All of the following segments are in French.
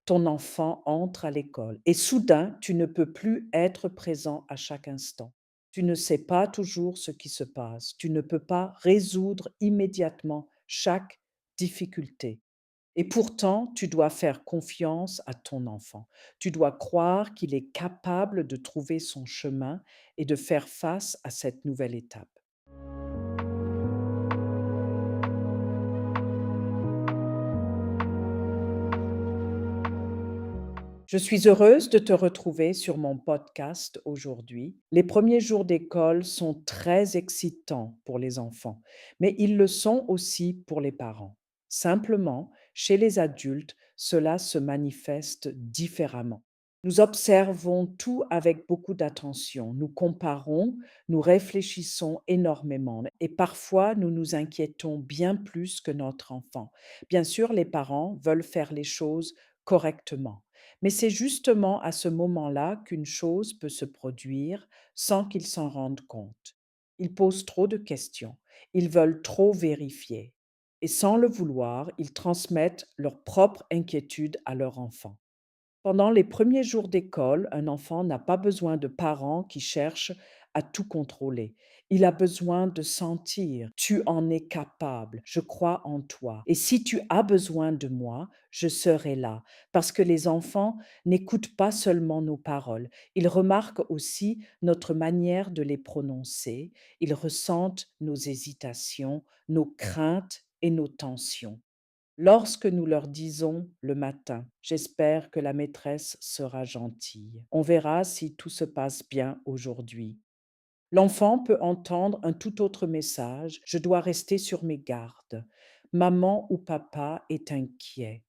ton enfant entre à l'école et soudain, tu ne peux plus être présent à chaque instant. Tu ne sais pas toujours ce qui se passe. Tu ne peux pas résoudre immédiatement chaque difficulté. Et pourtant, tu dois faire confiance à ton enfant. Tu dois croire qu'il est capable de trouver son chemin et de faire face à cette nouvelle étape. Je suis heureuse de te retrouver sur mon podcast aujourd'hui. Les premiers jours d'école sont très excitants pour les enfants, mais ils le sont aussi pour les parents. Simplement, chez les adultes, cela se manifeste différemment. Nous observons tout avec beaucoup d'attention, nous comparons, nous réfléchissons énormément et parfois nous nous inquiétons bien plus que notre enfant. Bien sûr, les parents veulent faire les choses correctement. Mais c'est justement à ce moment-là qu'une chose peut se produire sans qu'ils s'en rendent compte. Ils posent trop de questions, ils veulent trop vérifier, et sans le vouloir, ils transmettent leur propre inquiétude à leur enfant. Pendant les premiers jours d'école, un enfant n'a pas besoin de parents qui cherchent à tout contrôler. Il a besoin de sentir, tu en es capable, je crois en toi. Et si tu as besoin de moi, je serai là. Parce que les enfants n'écoutent pas seulement nos paroles, ils remarquent aussi notre manière de les prononcer, ils ressentent nos hésitations, nos craintes et nos tensions. Lorsque nous leur disons le matin: «J'espère que la maîtresse sera gentille. On verra si tout se passe bien aujourd'hui». L'enfant peut entendre un tout autre message: «Je dois rester sur mes gardes. Maman ou papa est inquiet».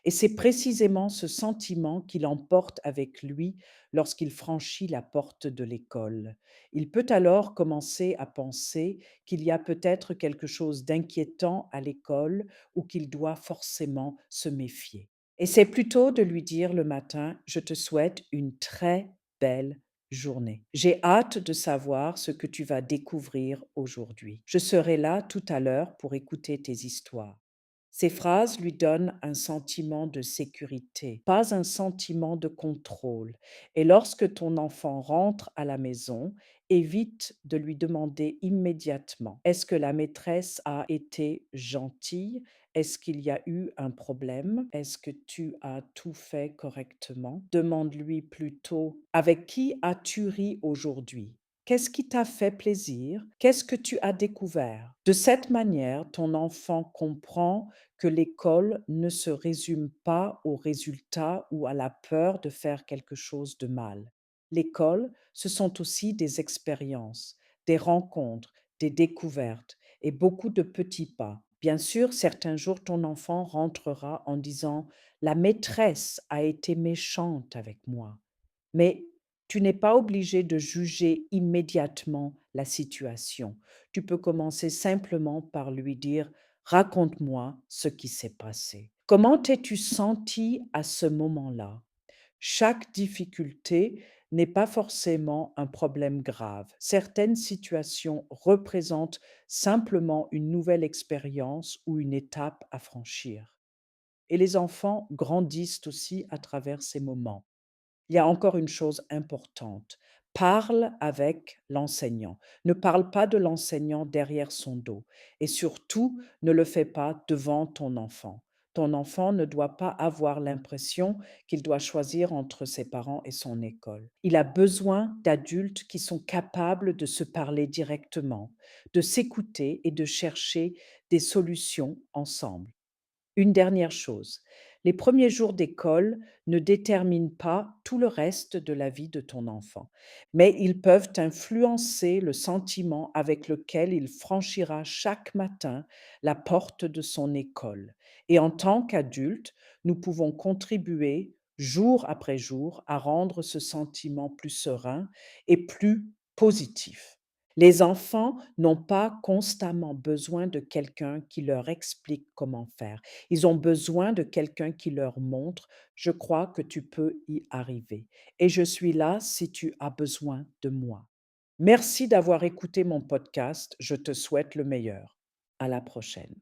Et c'est précisément ce sentiment qu'il emporte avec lui lorsqu'il franchit la porte de l'école. Il peut alors commencer à penser qu'il y a peut-être quelque chose d'inquiétant à l'école ou qu'il doit forcément se méfier. Et c'est plutôt de lui dire le matin: «Je te souhaite une très belle journée. J'ai hâte de savoir ce que tu vas découvrir aujourd'hui. Je serai là tout à l'heure pour écouter tes histoires». Ces phrases lui donnent un sentiment de sécurité, pas un sentiment de contrôle. Et lorsque ton enfant rentre à la maison, évite de lui demander immédiatement: «Est-ce que la maîtresse a été gentille? Est-ce qu'il y a eu un problème? Est-ce que tu as tout fait correctement?» Demande-lui plutôt: «Avec qui as-tu ri aujourd'hui? Qu'est-ce qui t'a fait plaisir? Qu'est-ce que tu as découvert?» De cette manière, ton enfant comprend que l'école ne se résume pas aux résultats ou à la peur de faire quelque chose de mal. L'école, ce sont aussi des expériences, des rencontres, des découvertes et beaucoup de petits pas. Bien sûr, certains jours, ton enfant rentrera en disant: «La maîtresse a été méchante avec moi». Mais tu n'es pas obligé de juger immédiatement la situation. Tu peux commencer simplement par lui dire: «Raconte-moi ce qui s'est passé. Comment t'es-tu senti à ce moment-là?» Chaque difficulté n'est pas forcément un problème grave. Certaines situations représentent simplement une nouvelle expérience ou une étape à franchir. Et les enfants grandissent aussi à travers ces moments. Il y a encore une chose importante. Parle avec l'enseignant. Ne parle pas de l'enseignant derrière son dos et surtout ne le fais pas devant ton enfant. Ton enfant ne doit pas avoir l'impression qu'il doit choisir entre ses parents et son école. Il a besoin d'adultes qui sont capables de se parler directement, de s'écouter et de chercher des solutions ensemble. Une dernière chose, les premiers jours d'école ne déterminent pas tout le reste de la vie de ton enfant, mais ils peuvent influencer le sentiment avec lequel il franchira chaque matin la porte de son école. Et en tant qu'adulte, nous pouvons contribuer jour après jour à rendre ce sentiment plus serein et plus positif. Les enfants n'ont pas constamment besoin de quelqu'un qui leur explique comment faire. Ils ont besoin de quelqu'un qui leur montre: «Je crois que tu peux y arriver et je suis là si tu as besoin de moi». Merci d'avoir écouté mon podcast. Je te souhaite le meilleur. À la prochaine.